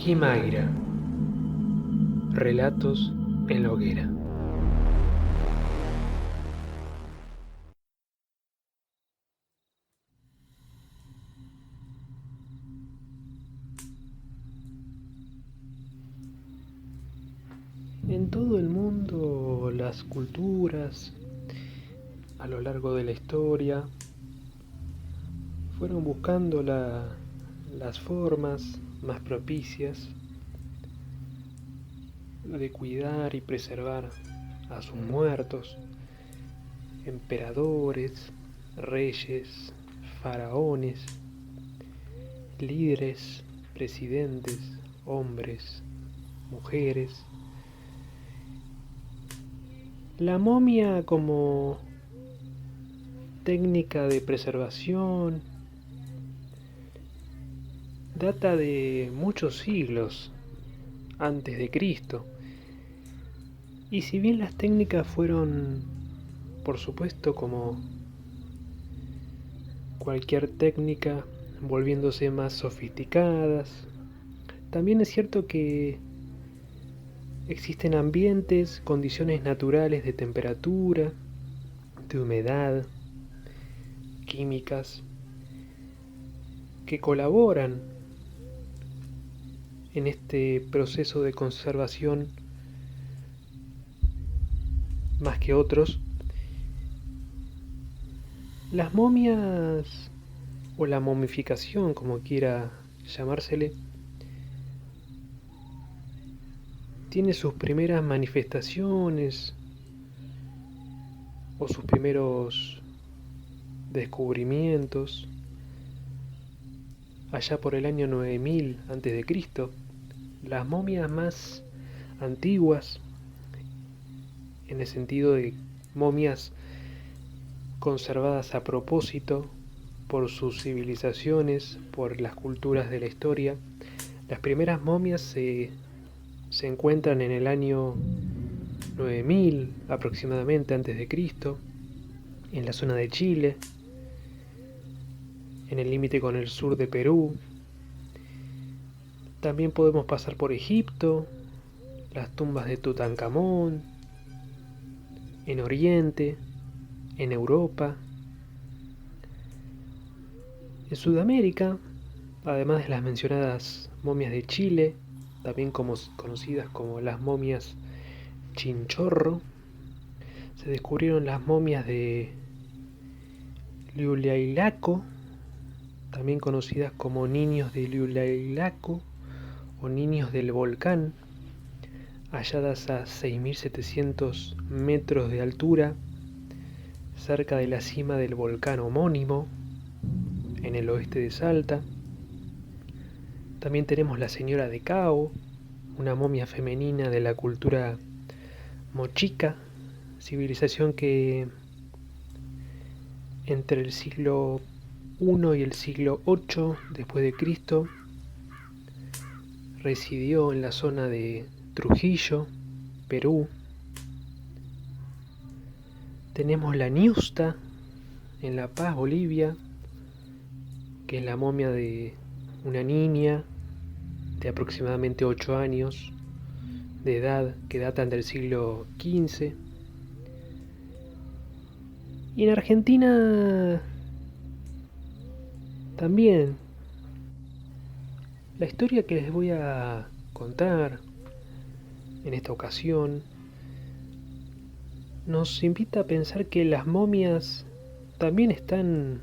Quimaira. Relatos en la hoguera. En todo el mundo, las culturas, a lo largo de la historia, fueron buscando las formas más propicias de cuidar y preservar a sus muertos, emperadores, reyes, faraones, líderes, presidentes, hombres, mujeres. La momia como técnica de preservación data de muchos siglos antes de Cristo. Y si bien las técnicas fueron, por supuesto, como cualquier técnica, volviéndose más sofisticadas, también es cierto que existen ambientes, condiciones naturales de temperatura, de humedad, químicas, que colaboran en este proceso de conservación más que otros. Las momias, o la momificación, como quiera llamársele, tiene sus primeras manifestaciones o sus primeros descubrimientos allá por el año 9000 a.C. Las momias más antiguas, en el sentido de momias conservadas a propósito por sus civilizaciones, por las culturas de la historia, las primeras momias se encuentran en el año 9000 aproximadamente antes de Cristo, en la zona de Chile, en el límite con el sur de Perú. También podemos pasar por Egipto, las tumbas de Tutankamón, en Oriente, en Europa. En Sudamérica, además de las mencionadas momias de Chile, también conocidas como las momias Chinchorro, se descubrieron las momias de Liuliailaco, también conocidas como niños de Liuliailaco o niños del volcán, halladas a 6.700 metros de altura, cerca de la cima del volcán homónimo, en el oeste de Salta. También tenemos la señora de Cao, una momia femenina de la cultura mochica, civilización que entre el siglo I y el siglo VIII después de Cristo residió en la zona de Trujillo, Perú. Tenemos la Niusta en La Paz, Bolivia, que es la momia de una niña de aproximadamente 8 años de edad, que datan del siglo XV. Y en Argentina también. La historia que les voy a contar en esta ocasión nos invita a pensar que las momias también están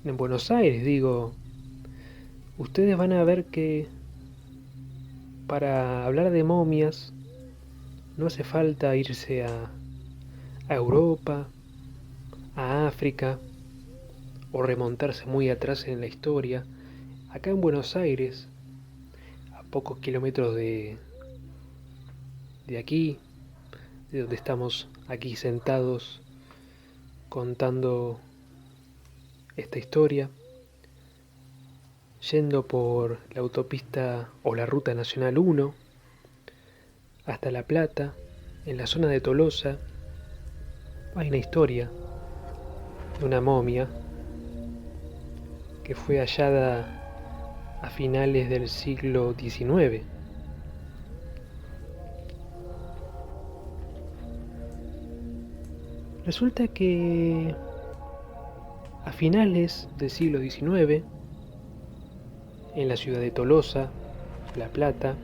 en Buenos Aires. Digo, ustedes van a ver que para hablar de momias no hace falta irse a Europa, a África, o remontarse muy atrás en la historia. Acá en Buenos Aires, a pocos kilómetros de aquí, de donde estamos aquí sentados contando esta historia, yendo por la autopista o la ruta nacional 1 hasta La Plata, en la zona de Tolosa, hay una historia de una momia que fue hallada a finales del siglo XIX. Resulta que a finales del siglo XIX, en la ciudad de Tolosa, La Plata,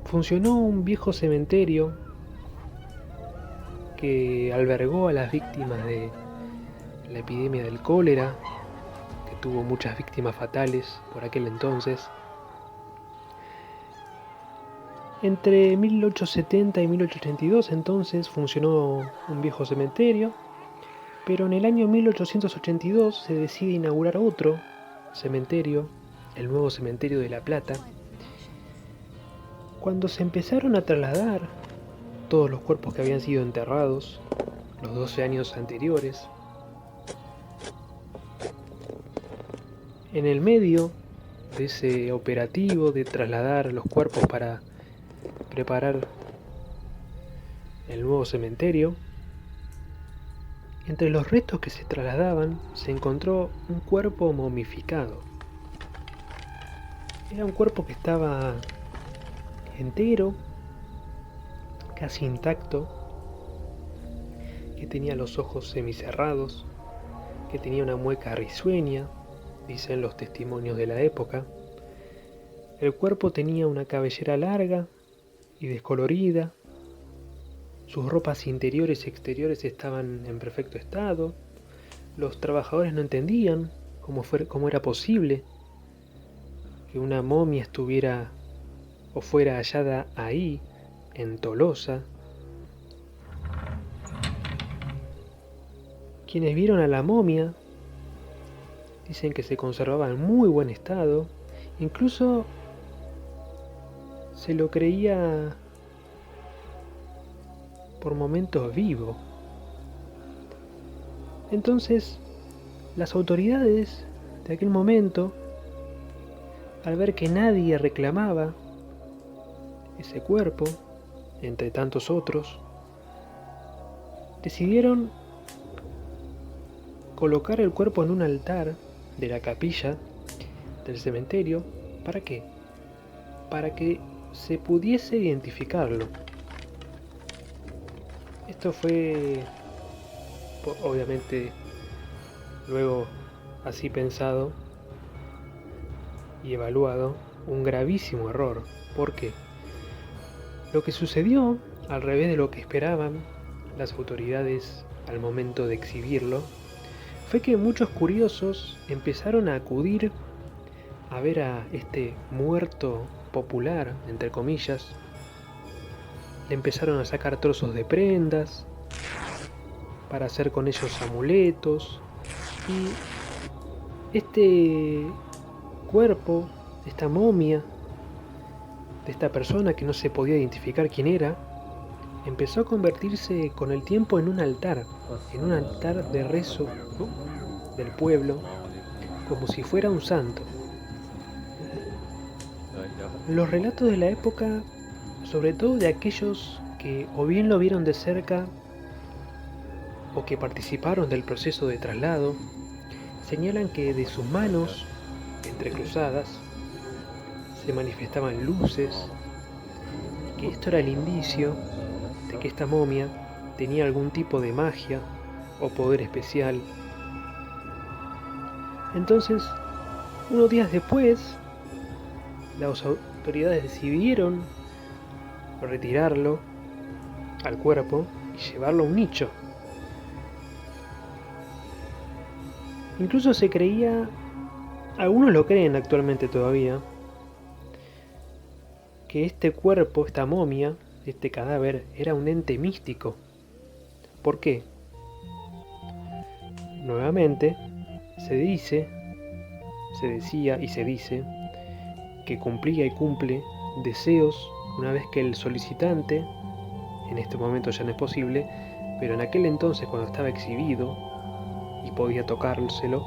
funcionó un viejo cementerio que albergó a las víctimas de la epidemia del cólera, que tuvo muchas víctimas fatales por aquel entonces. Entre 1870 y 1882 entonces funcionó un viejo cementerio, pero en el año 1882 se decide inaugurar otro cementerio, el nuevo cementerio de La Plata. Cuando se empezaron a trasladar todos los cuerpos que habían sido enterrados los 12 años anteriores, en el medio de ese operativo de trasladar los cuerpos para preparar el nuevo cementerio, entre los restos que se trasladaban se encontró un cuerpo momificado. Era un cuerpo que estaba entero, casi intacto, que tenía los ojos semicerrados, que tenía una mueca risueña, dicen los testimonios de la época. El cuerpo tenía una cabellera larga y descolorida, sus ropas interiores y exteriores estaban en perfecto estado. Los trabajadores no entendían cómo era posible que una momia estuviera o fuera hallada ahí, en Tolosa. Quienes vieron a la momia dicen que se conservaba en muy buen estado, incluso se lo creía por momentos vivo. Entonces, las autoridades de aquel momento, al ver que nadie reclamaba ese cuerpo, entre tantos otros, decidieron colocar el cuerpo en un altar de la capilla del cementerio. ¿Para qué? Para que se pudiese identificarlo. Esto fue, obviamente, luego así pensado y evaluado, un gravísimo error. ¿Por qué? Lo que sucedió, al revés de lo que esperaban las autoridades al momento de exhibirlo, fue que muchos curiosos empezaron a acudir a ver a este muerto popular, entre comillas. Le empezaron a sacar trozos de prendas para hacer con ellos amuletos, y este cuerpo, esta momia de esta persona que no se podía identificar quién era, empezó a convertirse con el tiempo en un altar de rezo, ¿no?, del pueblo, como si fuera un santo. Los relatos de la época, sobre todo de aquellos que o bien lo vieron de cerca o que participaron del proceso de traslado, señalan que de sus manos entrecruzadas se manifestaban luces, que esto era el indicio de que esta momia tenía algún tipo de magia o poder especial. Entonces, unos días después, las autoridades decidieron retirarlo al cuerpo y llevarlo a un nicho. Incluso se creía, algunos lo creen actualmente todavía, que este cuerpo, esta momia, este cadáver, era un ente místico. ¿Por qué? Nuevamente, se decía y se dice que cumplía y cumple deseos una vez que el solicitante, en este momento ya no es posible, pero en aquel entonces cuando estaba exhibido y podía tocárselo,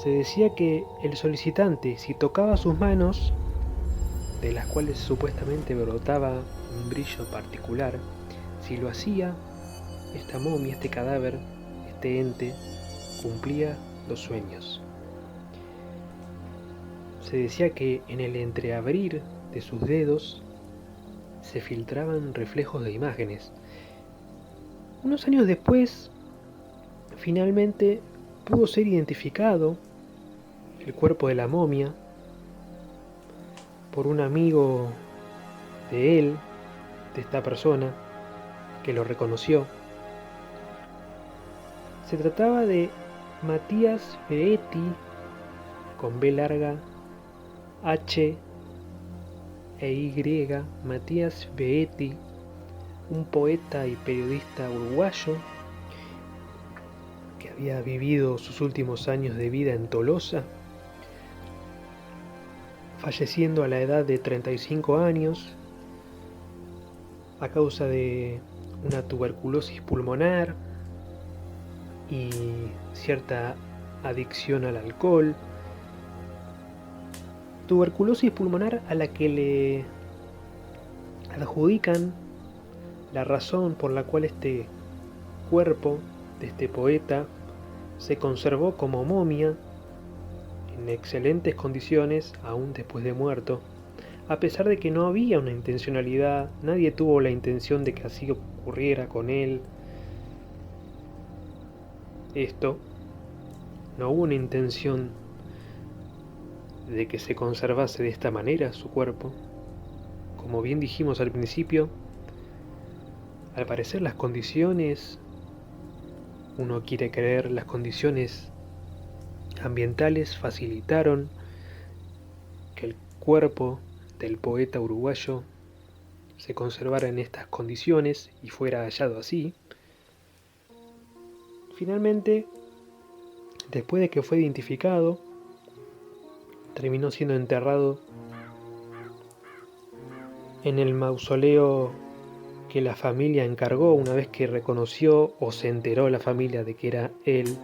se decía que el solicitante, si tocaba sus manos, de las cuales supuestamente brotaba un brillo particular, si lo hacía, esta momia, este cadáver, este ente, cumplía los sueños. Se decía que en el entreabrir de sus dedos se filtraban reflejos de imágenes. Unos años después, finalmente pudo ser identificado el cuerpo de la momia por un amigo de él, de esta persona, que lo reconoció. Se trataba de Matías Beetti, con B larga, H e Y, Matías Beetti, un poeta y periodista uruguayo que había vivido sus últimos años de vida en Tolosa, falleciendo a la edad de 35 años a causa de una tuberculosis pulmonar y cierta adicción al alcohol. Tuberculosis pulmonar a la que le adjudican la razón por la cual este cuerpo de este poeta se conservó como momia en excelentes condiciones aún después de muerto, a pesar de que no había una intencionalidad, nadie tuvo la intención de que así ocurriera con él. No hubo una intención de que se conservase de esta manera su cuerpo. Como bien dijimos al principio, al parecer las condiciones, uno quiere creer, las condiciones ambientales facilitaron que el cuerpo del poeta uruguayo se conservara en estas condiciones y fuera hallado así. Finalmente, después de que fue identificado, terminó siendo enterrado en el mausoleo que la familia encargó una vez que reconoció o se enteró la familia de que era él,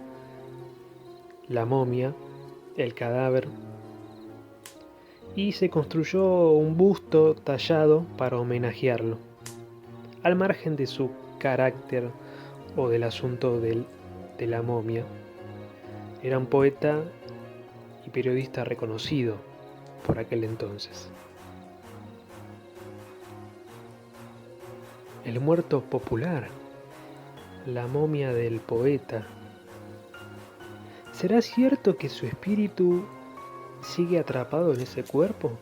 la momia, el cadáver, y se construyó un busto tallado para homenajearlo, al margen de su carácter o del asunto de la momia. Era un poeta y periodista reconocido por aquel entonces. El muerto popular, la momia del poeta. ¿Será cierto que su espíritu sigue atrapado en ese cuerpo?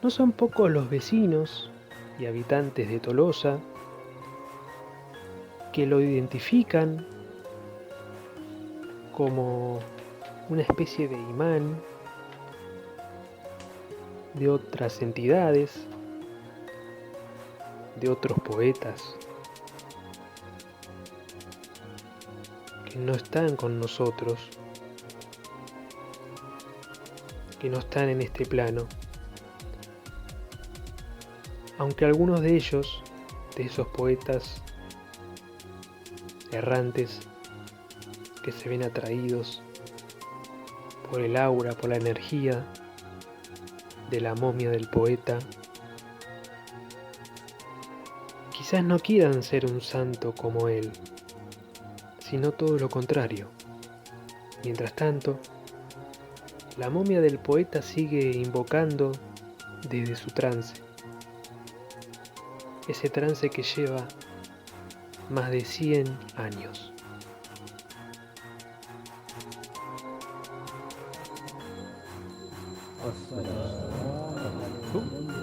No son pocos los vecinos y habitantes de Tolosa que lo identifican como una especie de imán de otras entidades, de otros poetas que no están con nosotros, que no están en este plano, aunque algunos de ellos, de esos poetas errantes que se ven atraídos por el aura, por la energía de la momia del poeta, quizás no quieran ser un santo como él, sino todo lo contrario. Mientras tanto, la momia del poeta sigue invocando desde su trance, ese trance que lleva más de 100 años. Assalamualaikum